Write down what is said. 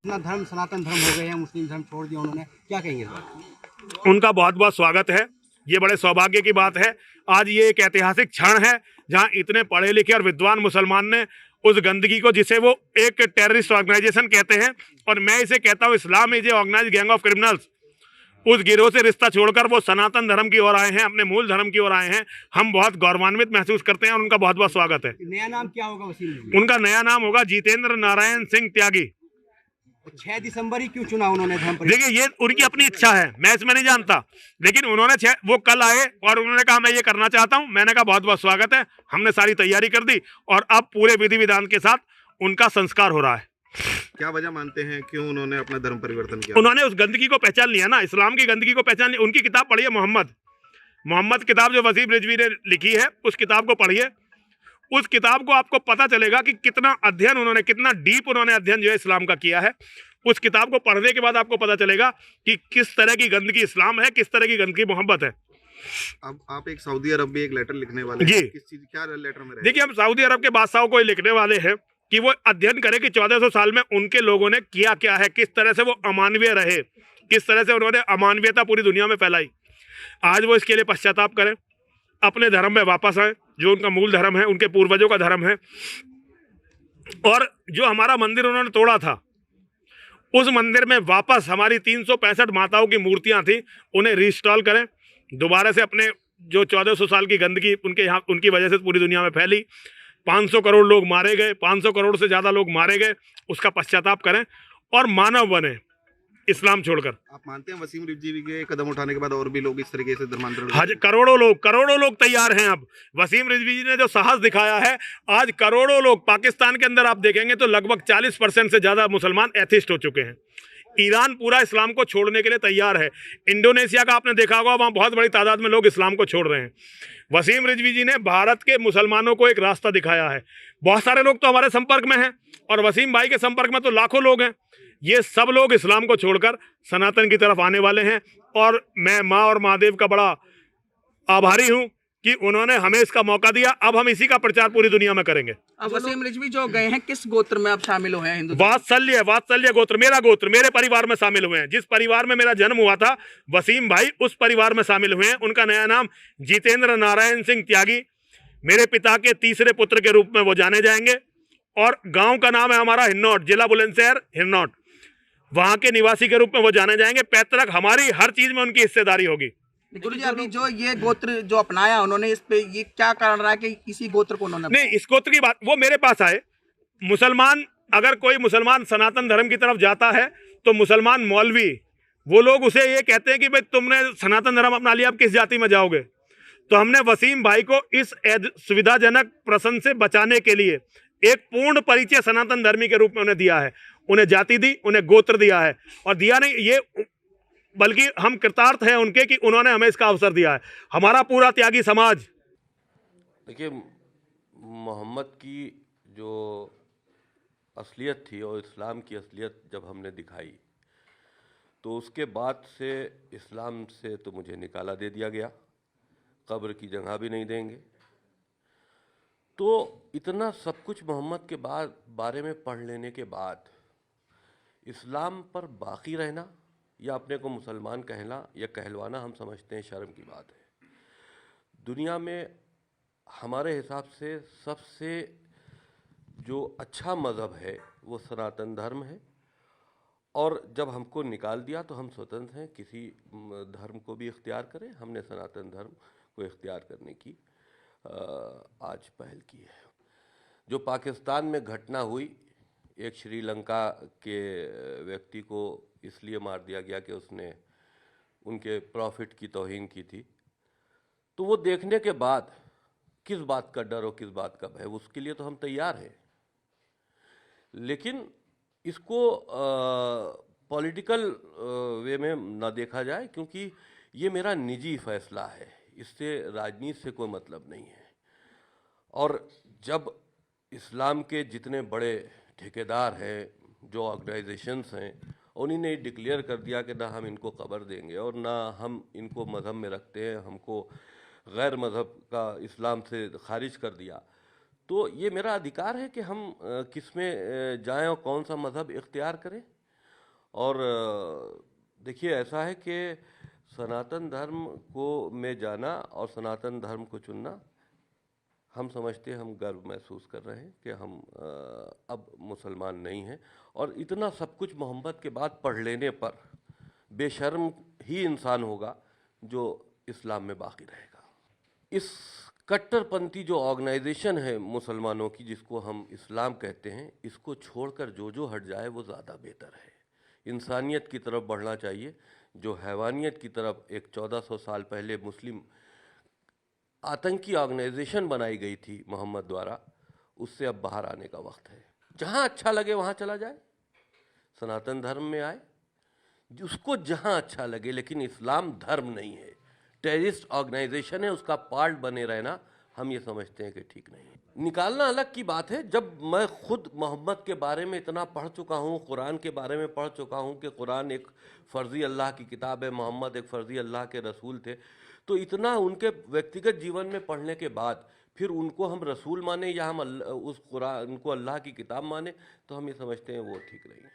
अपना धर्म सनातन धर्म हो गए हैं, मुस्लिम धर्म छोड़ दिया उन्होंने, क्या कहेंगे? उनका बहुत बहुत स्वागत है। ये बड़े सौभाग्य की बात है। आज ये एक ऐतिहासिक क्षण है जहां इतने पढ़े लिखे और विद्वान मुसलमान ने उस गंदगी को, जिसे वो एक टेररिस्ट ऑर्गेनाइजेशन कहते हैं और मैं इसे कहता हूं Islam is a organised gang of criminals, उस गिरोह से रिश्ता छोड़कर वो सनातन धर्म की ओर आए हैं, अपने मूल धर्म की ओर आए हैं। हम बहुत गौरवान्वित महसूस करते हैं और उनका बहुत बहुत स्वागत है। नया नाम क्या होगा वसीम जी? उनका नया नाम होगा जितेंद्र नारायण सिंह त्यागी। 6 दिसंबर ही क्यों चुना उन्होंने धर्म परिवर्तन? देखिए, ये उनकी अपनी इच्छा है, मैं इसमें नहीं जानता, लेकिन उन्होंने वो कल आए और उन्होंने कहा मैं ये करना चाहता हूं। मैंने कहा बहुत बहुत स्वागत है, हमने सारी तैयारी कर दी और अब पूरे विधि विधान के साथ उनका संस्कार हो रहा है। क्या वजह मानते हैं क्यों उन्होंने अपना धर्म परिवर्तन किया? उन्होंने उस गंदगी को पहचान लिया ना, इस्लाम की गंदगी को पहचान लिया। उनकी किताब पढ़िए, मोहम्मद किताब जो वसीम रिजवी ने लिखी है, उस किताब को पढ़िए। उस किताब को आपको पता चलेगा कि कितना अध्ययन उन्होंने, कितना डीप उन्होंने अध्ययन जो है इस्लाम का किया है। उस किताब को पढ़ने के बाद आपको पता चलेगा कि किस तरह की गंदगी इस्लाम है, किस तरह की गंदगी मोहब्बत है। अब आप एक सऊदी अरब में एक लेटर लिखने वाले जी। हैं, किस चीज, क्या लेटर में रहेगा? देखिए, हम सऊदी अरब के बादशाह को लिखने वाले हैं कि वो अध्ययन करें कि 1400 साल में उनके लोगों ने किया क्या है, किस तरह से वो अमानवीय रहे, किस तरह से उन्होंने अमानवीयता पूरी दुनिया में फैलाई। आज वो इसके लिए पश्चाताप करें, अपने धर्म में वापस आए, जो उनका मूल धर्म है, उनके पूर्वजों का धर्म है। और जो हमारा मंदिर उन्होंने तोड़ा था, उस मंदिर में वापस हमारी 365 माताओं की मूर्तियां थी, उन्हें रिस्टॉल करें दोबारा से। अपने जो 1400 साल की गंदगी उनके यहाँ, उनकी वजह से पूरी दुनिया में फैली, 500 करोड़ लोग मारे गए, 500 करोड़ से ज़्यादा लोग मारे गए, उसका पश्चाताप करें और मानव बने, इस्लाम छोड़कर। आप मानते हैं वसीम रिजवी के कदम उठाने के बाद और भी लोग इस तरीके से धर्मांतरण? आज करोड़ों लोग तैयार हैं। अब वसीम रिजवी जी ने जो साहस दिखाया है, आज करोड़ों लोग, पाकिस्तान के अंदर आप देखेंगे तो लगभग 40% से ज़्यादा मुसलमान एथिस्ट हो चुके हैं। ईरान पूरा इस्लाम को छोड़ने के लिए तैयार है। इंडोनेशिया का आपने देखा होगा, वहाँ बहुत बड़ी तादाद में लोग इस्लाम को छोड़ रहे हैं। वसीम रिजवी जी ने भारत के मुसलमानों को एक रास्ता दिखाया है। बहुत सारे लोग तो हमारे संपर्क में हैं और वसीम भाई के संपर्क में तो लाखों लोग हैं। ये सब लोग इस्लाम को छोड़कर सनातन की तरफ आने वाले हैं और मैं माँ और महादेव का बड़ा आभारी हूँ कि उन्होंने हमें इसका मौका दिया। अब हम इसी का प्रचार पूरी दुनिया में करेंगे। अब वसीम रिजवी जो गए हैं, किस गोत्र में आप शामिल हुए हैं? हिंदू वात्सल्य गोत्र, मेरा गोत्र, मेरे परिवार में शामिल हुए हैं। जिस परिवार में मेरा जन्म हुआ था, वसीम भाई उस परिवार में शामिल हुए हैं। उनका नया नाम जितेंद्र नारायण सिंह त्यागी, मेरे पिता के तीसरे पुत्र के रूप में वो जाने जाएंगे। और गांव का नाम है हमारा हिन्नौट, जिला बुलंदशहर हिन्नौट, वहां के निवासी के रूप में वो जाने जाएंगे। पैतृक हमारी हर चीज में उनकी हिस्सेदारी होगी। गुरुजी, अभी जो ये गोत्र जो अपनाया उन्होंने, इस पे ये क्या कारण रहा है कि इसी गोत्र को उन्होंने? नहीं, इस गोत्र की बात, वो मेरे पास आए। मुसलमान, अगर कोई मुसलमान सनातन धर्म की तरफ जाता है तो मुसलमान मौलवी, वो लोग उसे ये कहते हैं कि भाई तुमने सनातन धर्म अपना लिया, अब किस जाति में जाओगे? तो हमने वसीम भाई को इस सुविधाजनक प्रश्न से बचाने के लिए एक पूर्ण परिचय सनातन धर्मी के रूप में उन्हें दिया है। उन्हें जाति दी, उन्हें गोत्र दिया है, और दिया नहीं ये, बल्कि हम कृतार्थ हैं उनके कि उन्होंने हमें इसका अवसर दिया है। हमारा पूरा त्यागी समाज। देखिए, मोहम्मद की जो असलियत थी और इस्लाम की असलियत जब हमने दिखाई, तो उसके बाद से इस्लाम से तो मुझे निकाला दे दिया गया, कब्र की जगह भी नहीं देंगे। तो इतना सब कुछ मोहम्मद के बारे में पढ़ लेने के बाद इस्लाम पर बाकी रहना या अपने को मुसलमान कहना या कहलवाना, हम समझते हैं शर्म की बात है। दुनिया में हमारे हिसाब से सबसे जो अच्छा मज़हब है वो सनातन धर्म है, और जब हमको निकाल दिया तो हम स्वतंत्र हैं, किसी धर्म को भी इख्तियार करें। हमने सनातन धर्म को इख्तियार करने की आज पहल की है। जो पाकिस्तान में घटना हुई, एक श्रीलंका के व्यक्ति को इसलिए मार दिया गया कि उसने उनके प्रॉफिट की तौहीन की थी, तो वो देखने के बाद किस बात का डर और किस बात का भय, उसके लिए तो हम तैयार हैं। लेकिन इसको पॉलिटिकल वे में ना देखा जाए, क्योंकि ये मेरा निजी फैसला है, इससे राजनीति से कोई मतलब नहीं है। और जब इस्लाम के जितने बड़े ठेकेदार हैं, जो ऑर्गेनाइजेशंस हैं, उन्हीं ने डिक्लेयर कर दिया कि ना हम इनको कब्र देंगे और ना हम इनको मज़हब में रखते हैं, हमको गैर मज़हब का इस्लाम से खारिज कर दिया, तो ये मेरा अधिकार है कि हम किस में जाएं और कौन सा मज़हब इख्तियार करें। और देखिए ऐसा है कि सनातन धर्म को में जाना और सनातन धर्म को चुनना, हम समझते हैं, हम गर्व महसूस कर रहे हैं कि हम अब मुसलमान नहीं हैं। और इतना सब कुछ मोहम्मद के बाद पढ़ लेने पर बेशर्म ही इंसान होगा जो इस्लाम में बाकी रहेगा। इस कट्टरपंथी जो ऑर्गेनाइजेशन है मुसलमानों की, जिसको हम इस्लाम कहते हैं, इसको छोड़कर जो हट जाए वो ज़्यादा बेहतर है। इंसानियत की तरफ बढ़ना चाहिए। जो हैवानियत की तरफ एक 1400 साल पहले मुस्लिम आतंकी ऑर्गेनाइजेशन बनाई गई थी मोहम्मद द्वारा, उससे अब बाहर आने का वक्त है। जहाँ अच्छा लगे वहाँ चला जाए, सनातन धर्म में आए, उसको जहाँ अच्छा लगे, लेकिन इस्लाम धर्म नहीं है, टेररिस्ट ऑर्गेनाइजेशन है, उसका पार्ट बने रहना हम ये समझते हैं कि ठीक नहीं है। निकालना अलग की बात है। जब मैं खुद मोहम्मद के बारे में इतना पढ़ चुका हूँ, कुरान के बारे में पढ़ चुका हूँ कि कुरान एक फ़र्ज़ी अल्लाह की किताब है, मोहम्मद एक फ़र्ज़ी अल्लाह के रसूल थे, तो इतना उनके व्यक्तिगत जीवन में पढ़ने के बाद फिर उनको हम रसूल माने या हम उस कुरान को अल्लाह की किताब माने, तो हम ये समझते हैं वो ठीक नहीं है।